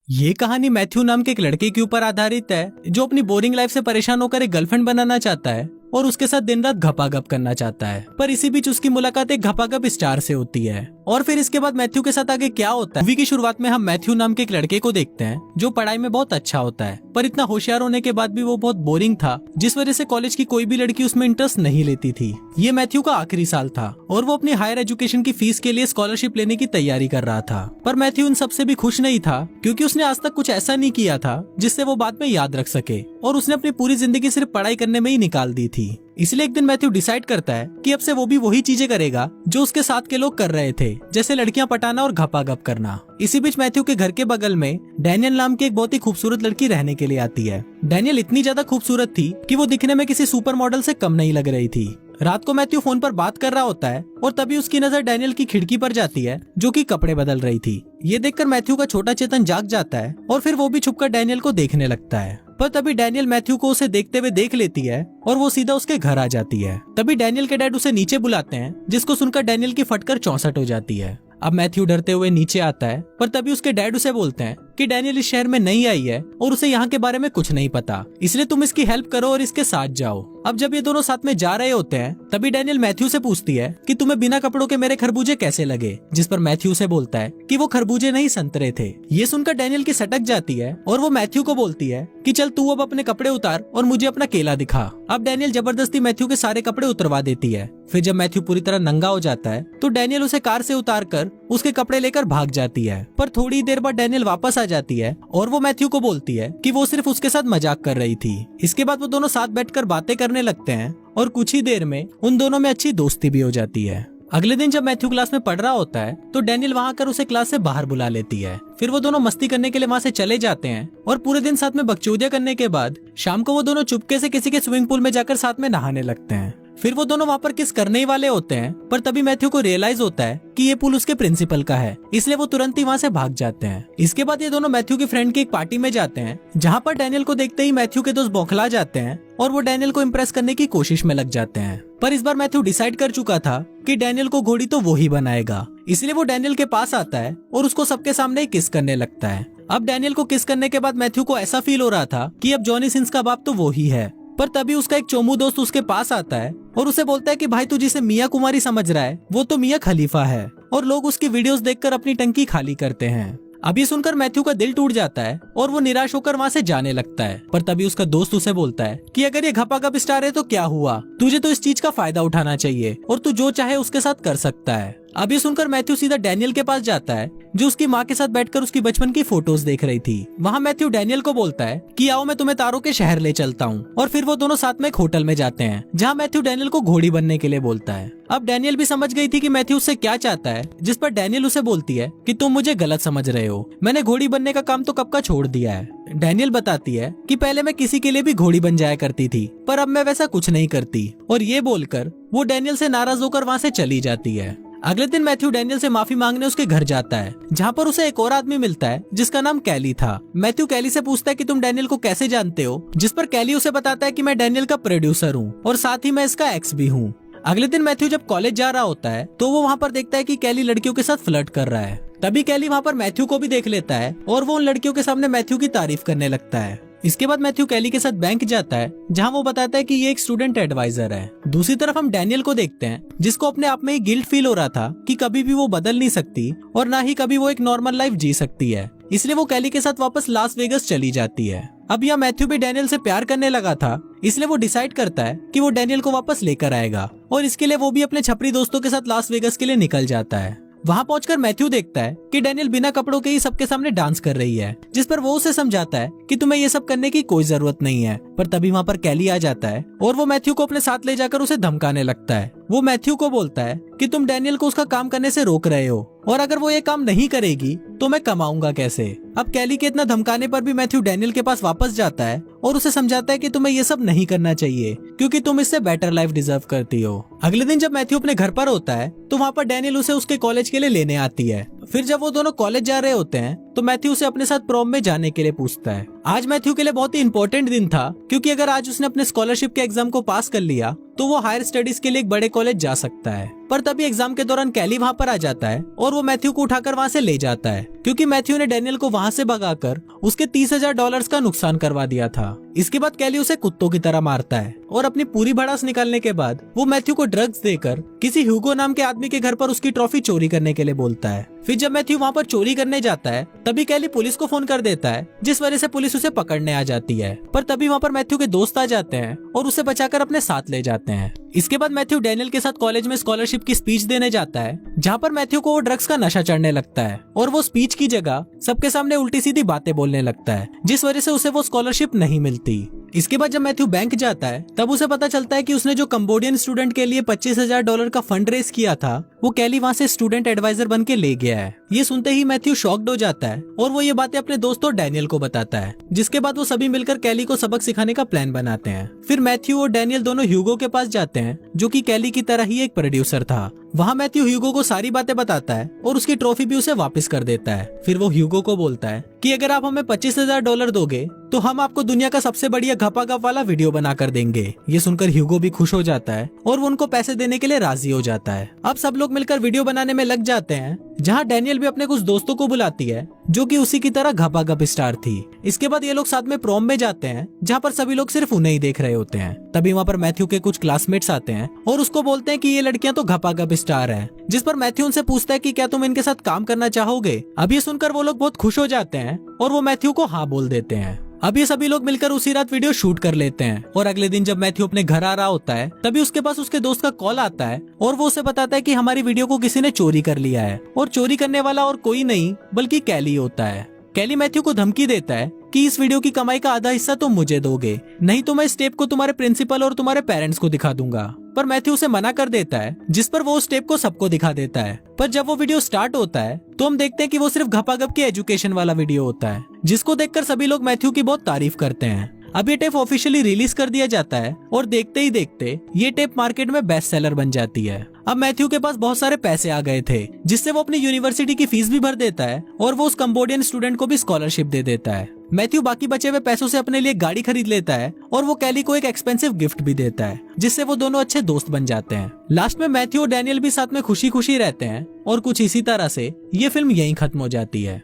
ये कहानी मैथ्यू नाम के एक लड़के के ऊपर आधारित है जो अपनी बोरिंग लाइफ से परेशान होकर एक गर्लफ्रेंड बनाना चाहता है और उसके साथ दिन रात घपाघप करना चाहता है। पर इसी बीच उसकी मुलाकात एक घपाघप स्टार से होती है। और फिर इसके बाद मैथ्यू के साथ आगे क्या होता है। मूवी की शुरुआत में हम मैथ्यू नाम के एक लड़के को देखते हैं जो पढ़ाई में बहुत अच्छा होता है, पर इतना होशियार होने के बाद भी वो बहुत बोरिंग था, जिस वजह से कॉलेज की कोई भी लड़की उसमें इंटरेस्ट नहीं लेती थी। ये मैथ्यू का आखिरी साल था और वो अपनी हायर एजुकेशन की फीस के लिए स्कॉलरशिप लेने की तैयारी कर रहा था। पर मैथ्यू इन सबसे भी खुश नहीं था, क्योंकि उसने आज तक कुछ ऐसा नहीं किया था जिससे वो बाद में याद रख सके, और उसने अपनी पूरी जिंदगी सिर्फ पढ़ाई करने में ही निकाल दी थी। इसलिए एक दिन मैथ्यू डिसाइड करता है कि अब से वो भी वही चीजें करेगा जो उसके साथ के लोग कर रहे थे, जैसे लड़कियां पटाना और घपाघप करना। इसी बीच मैथ्यू के घर के बगल में डैनियल नाम की एक बहुत ही खूबसूरत लड़की रहने के लिए आती है। डैनियल इतनी ज्यादा खूबसूरत थी कि वो दिखने में किसी सुपर मॉडल से कम नहीं लग रही थी। रात को मैथ्यू फोन पर बात कर रहा होता है और तभी उसकी नजर डैनियल की खिड़की पर जाती है जो कि कपड़े बदल रही थी। ये देखकर मैथ्यू का छोटा चेतन जाग जाता है और फिर वो भी छुपकर डैनियल को देखने लगता है। पर तभी डैनियल मैथ्यू को उसे देखते हुए देख लेती है और वो सीधा उसके घर आ जाती है। तभी डैनियल के डैड उसे नीचे बुलाते हैं, जिसको सुनकर डैनियल की फटकर 64 हो जाती है। अब मैथ्यू डरते हुए नीचे आता है, पर तभी उसके डैड उसे बोलते हैं कि डैनियल इस शहर में नई आई है और उसे यहाँ के बारे में कुछ नहीं पता, इसलिए तुम इसकी हेल्प करो और इसके साथ जाओ। अब जब ये दोनों साथ में जा रहे होते हैं, तभी डैनियल मैथ्यू से पूछती है कि तुम्हें बिना कपड़ों के मेरे खरबूजे कैसे लगे, जिस पर मैथ्यू से बोलता है कि वो खरबूजे नहीं संतरे थे। ये सुनकर डैनियल की सटक जाती है और वो मैथ्यू को बोलती है कि चल तू अब अपने कपड़े उतार और मुझे अपना केला दिखा। अब डैनियल जबरदस्ती मैथ्यू के सारे कपड़े उतरवा देती है। फिर जब मैथ्यू पूरी तरह नंगा हो जाता है तो डैनियल उसे कार से उतार कर उसके कपड़े लेकर भाग जाती है। पर थोड़ी देर बाद डैनियल वापस आ जाती है और वो मैथ्यू को बोलती है कि वो सिर्फ उसके साथ मजाक कर रही थी। इसके बाद वो दोनों साथ बैठकर बातें करने लगते हैं और कुछ ही देर में उन दोनों में अच्छी दोस्ती भी हो जाती है। अगले दिन जब मैथ्यू क्लास में पढ़ रहा होता है तो डैनियल वहाँ आकर उसे क्लास से बाहर बुला लेती है। फिर वो दोनों मस्ती करने के लिए वहाँ से चले जाते हैं और पूरे दिन साथ में बकचोदियां करने के बाद शाम को वो दोनों चुपके से किसी के स्विमिंग पूल में जाकर साथ में नहाने लगते हैं। फिर वो दोनों वहाँ पर किस करने ही वाले होते हैं, पर तभी मैथ्यू को रियलाइज होता है कि ये पूल उसके प्रिंसिपल का है, इसलिए वो तुरंत ही वहाँ से भाग जाते हैं। इसके बाद ये दोनों मैथ्यू की फ्रेंड की एक पार्टी में जाते हैं, जहाँ पर डैनियल को देखते ही मैथ्यू के दोस्त बौखला जाते हैं और वो डैनियल को इम्प्रेस करने की कोशिश में लग जाते हैं। पर इस बार मैथ्यू डिसाइड कर चुका था कि डैनियल को घोड़ी तो वो ही बनाएगा, इसलिए वो डैनियल के पास आता है और उसको सबके सामने किस करने लगता है। अब डैनियल को किस करने के बाद मैथ्यू को ऐसा फील हो रहा था कि अब जॉनी सिंस का बाप तो वो ही है। पर तभी उसका एक चोमू दोस्त उसके पास आता है और उसे बोलता है कि भाई तू जिसे मियां कुमारी समझ रहा है वो तो मियां खलीफा है और लोग उसकी वीडियोस देखकर अपनी टंकी खाली करते हैं। अब ये सुनकर मैथ्यू का दिल टूट जाता है और वो निराश होकर वहाँ से जाने लगता है। पर तभी उसका दोस्त उसे बोलता है कि अगर ये घपाघप स्टार है तो क्या हुआ, तुझे तो इस चीज का फायदा उठाना चाहिए और तू जो चाहे उसके साथ कर सकता है। अब ये सुनकर मैथ्यू सीधा डैनियल के पास जाता है जो उसकी माँ के साथ बैठकर उसकी बचपन की फोटोज देख रही थी। वहाँ मैथ्यू डैनियल को बोलता है कि आओ मैं तुम्हें तारों के शहर ले चलता हूँ, और फिर वो दोनों साथ में एक होटल में जाते हैं जहाँ मैथ्यू डैनियल को घोड़ी बनने के लिए बोलता है। अब डैनियल भी समझ गई थी कि मैथ्यू उससे क्या चाहता है, जिस पर डैनियल उसे बोलती है कि तुम मुझे गलत समझ रहे हो, मैंने घोड़ी बनने का काम तो कब का छोड़ दिया है। डैनियल बताती है कि पहले मैं किसी के लिए भी घोड़ी बन जाया करती थी, पर अब मैं वैसा कुछ नहीं करती, और ये बोलकर वो डैनियल से नाराज होकर वहाँ से चली जाती है। अगले दिन मैथ्यू डैनियल से माफी मांगने उसके घर जाता है, जहाँ पर उसे एक और आदमी मिलता है जिसका नाम कैली था। मैथ्यू कैली से पूछता है कि तुम डैनियल को कैसे जानते हो, जिस पर कैली उसे बताता है कि मैं डैनियल का प्रोड्यूसर हूँ और साथ ही मैं इसका एक्स भी हूँ। अगले दिन मैथ्यू जब कॉलेज जा रहा होता है तो वो वहाँ पर देखता है कि कैली लड़कियों के साथ फ्लर्ट कर रहा है। तभी कैली वहाँ पर मैथ्यू को भी देख लेता है और वो उन लड़कियों के सामने मैथ्यू की तारीफ करने लगता है। इसके बाद मैथ्यू कैली के साथ बैंक जाता है, जहां वो बताता है कि ये एक स्टूडेंट एडवाइजर है। दूसरी तरफ हम डैनियल को देखते हैं, जिसको अपने आप में ही गिल्ट फील हो रहा था कि कभी भी वो बदल नहीं सकती और ना ही कभी वो एक नॉर्मल लाइफ जी सकती है, इसलिए वो कैली के साथ वापस लास वेगस चली जाती है। अब यहाँ मैथ्यू भी डैनियल से प्यार करने लगा था, इसलिए वो डिसाइड करता है कि वो डैनियल को वापस लेकर आएगा, और इसके लिए वो भी अपने छपरी दोस्तों के साथ लास वेगस के लिए निकल जाता है। वहाँ पहुंचकर मैथ्यू देखता है कि डैनियल बिना कपड़ों के ही सबके सामने डांस कर रही है, जिस पर वो उसे समझाता है कि तुम्हें ये सब करने की कोई जरूरत नहीं है। पर तभी वहाँ पर कैली आ जाता है और वो मैथ्यू को अपने साथ ले जाकर उसे धमकाने लगता है। वो मैथ्यू को बोलता है कि तुम डैनियल को उसका काम करने से रोक रहे हो, और अगर वो ये काम नहीं करेगी तो मैं कमाऊंगा कैसे। अब कैली के इतना धमकाने पर भी मैथ्यू डैनियल के पास वापस जाता है और उसे समझाता है कि तुम्हें ये सब नहीं करना चाहिए, क्योंकि तुम इससे बेटर लाइफ डिजर्व करती हो। अगले दिन जब मैथ्यू अपने घर पर होता है तो वहाँ पर डैनियल उसे उसके कॉलेज के लिए लेने आती है। फिर जब वो दोनों कॉलेज जा रहे होते हैं तो मैथ्यू उसे अपने साथ प्रॉम में जाने के लिए पूछता है। आज मैथ्यू के लिए बहुत ही इंपॉर्टेंट दिन था, क्योंकि अगर आज उसने अपने स्कॉलरशिप के एग्जाम को पास कर लिया तो वो हायर स्टडीज के लिए एक बड़े कॉलेज जा सकता है। पर तभी एग्जाम के दौरान कैली वहाँ पर आ जाता है और वो मैथ्यू को उठाकर वहाँ से ले जाता है, क्योंकि मैथ्यू ने डैनियल को वहाँ से भगाकर उसके $30,000 का नुकसान करवा दिया था। इसके बाद कैली उसे कुत्तों की तरह मारता है और अपनी पूरी भड़ास निकालने के बाद वो मैथ्यू को ड्रग्स देकर किसी ह्यूगो नाम के आदमी के घर पर उसकी ट्रॉफी चोरी करने के लिए बोलता है। फिर जब मैथ्यू वहाँ पर चोरी करने जाता है तभी कैली पुलिस को फोन कर देता है, जिस वजह से पुलिस उसे पकड़ने आ जाती है। पर तभी वहाँ पर मैथ्यू के दोस्त आ जाते हैं और उसे बचाकर अपने साथ ले जाते हैं। इसके बाद मैथ्यू डैनियल के साथ कॉलेज में स्कॉलरशिप की स्पीच देने जाता है, जहाँ पर मैथ्यू को वो ड्रग्स का नशा चढ़ने लगता है और वो स्पीच की जगह सबके सामने उल्टी सीधी बातें बोलने लगता है, जिस वजह से उसे वो स्कॉलरशिप नहीं मिलती। इसके बाद जब मैथ्यू बैंक जाता है तब उसे पता चलता है कि उसने जो कंबोडियन स्टूडेंट के लिए $25,000 का फंड रेज किया था वो कैली वहाँ से स्टूडेंट एडवाइजर बन के ले गया है। ये सुनते ही मैथ्यू शॉक्ड हो जाता है और वो ये बातें अपने दोस्तों डैनियल को बताता है, जिसके बाद वो सभी मिलकर कैली को सबक सिखाने का प्लान बनाते हैं। फिर मैथ्यू और डैनियल दोनों ह्यूगो के पास जाते हैं, जो कि कैली की तरह ही एक प्रोड्यूसर था। वहाँ मैथ्यू ह्यूगो को सारी बातें बताता है और उसकी ट्रॉफी भी उसे वापस कर देता है। फिर वो ह्यूगो को बोलता है कि अगर आप हमें $25,000 दोगे तो हम आपको दुनिया का सबसे बढ़िया घपाघप वाला वीडियो बनाकर देंगे। ये सुनकर ह्यूगो भी खुश हो जाता है और वो उनको पैसे देने के लिए राजी हो जाता है। अब सब लोग मिलकर वीडियो बनाने में लग जाते हैं, जहाँ डैनियल भी अपने कुछ दोस्तों को बुलाती है जो कि उसी की तरह घपाघप स्टार थी। इसके बाद ये लोग साथ में प्रॉम में जाते हैं, जहाँ पर सभी लोग सिर्फ उन्हें ही देख रहे होते हैं। तभी वहाँ पर मैथ्यू के कुछ क्लासमेट्स आते हैं और उसको बोलते हैं कि ये लड़कियां तो घपाघप स्टार हैं, जिस पर मैथ्यू उनसे पूछता है कि क्या तुम इनके साथ काम करना चाहोगे। अब ये सुनकर वो लोग बहुत खुश हो जाते हैं और वो मैथ्यू को हाँ बोल देते हैं। अब ये सभी लोग मिलकर उसी रात वीडियो शूट कर लेते हैं और अगले दिन जब मैथ्यू अपने घर आ रहा होता है तभी उसके पास उसके दोस्त का कॉल आता है और वो उसे बताता है कि हमारी वीडियो को किसी ने चोरी कर लिया है और चोरी करने वाला और कोई नहीं बल्कि कैली होता है। कैली मैथ्यू को धमकी देता है कि इस वीडियो की कमाई का आधा हिस्सा तुम मुझे दोगे, नहीं तो मैं इस टेप को तुम्हारे प्रिंसिपल और तुम्हारे पेरेंट्स को दिखा दूंगा। पर मैथ्यू उसे मना कर देता है, जिस पर वो उस टेप को सबको दिखा देता है। पर जब वो वीडियो स्टार्ट होता है तो हम देखते हैं कि वो सिर्फ घपाघप की एजुकेशन वाला वीडियो होता है, जिसको देखकर सभी लोग मैथ्यू की बहुत तारीफ करते हैं। अब ये टेप ऑफिशियली रिलीज कर दिया जाता है और देखते ही देखते ये टेप मार्केट में बेस्ट सेलर बन जाती है। अब मैथ्यू के पास बहुत सारे पैसे आ गए थे, जिससे वो अपनी यूनिवर्सिटी की फीस भी भर देता है और वो उस कंबोडियन स्टूडेंट को भी स्कॉलरशिप दे देता है। मैथ्यू बाकी बचे हुए पैसों से अपने लिए गाड़ी खरीद लेता है और वो कैली को एक एक्सपेंसिव गिफ्ट भी देता है, जिससे वो दोनों अच्छे दोस्त बन जाते हैं। लास्ट में मैथ्यू और डैनियल भी साथ में खुशी खुशी रहते हैं और कुछ इसी तरह से ये फिल्म यहीं खत्म हो जाती है।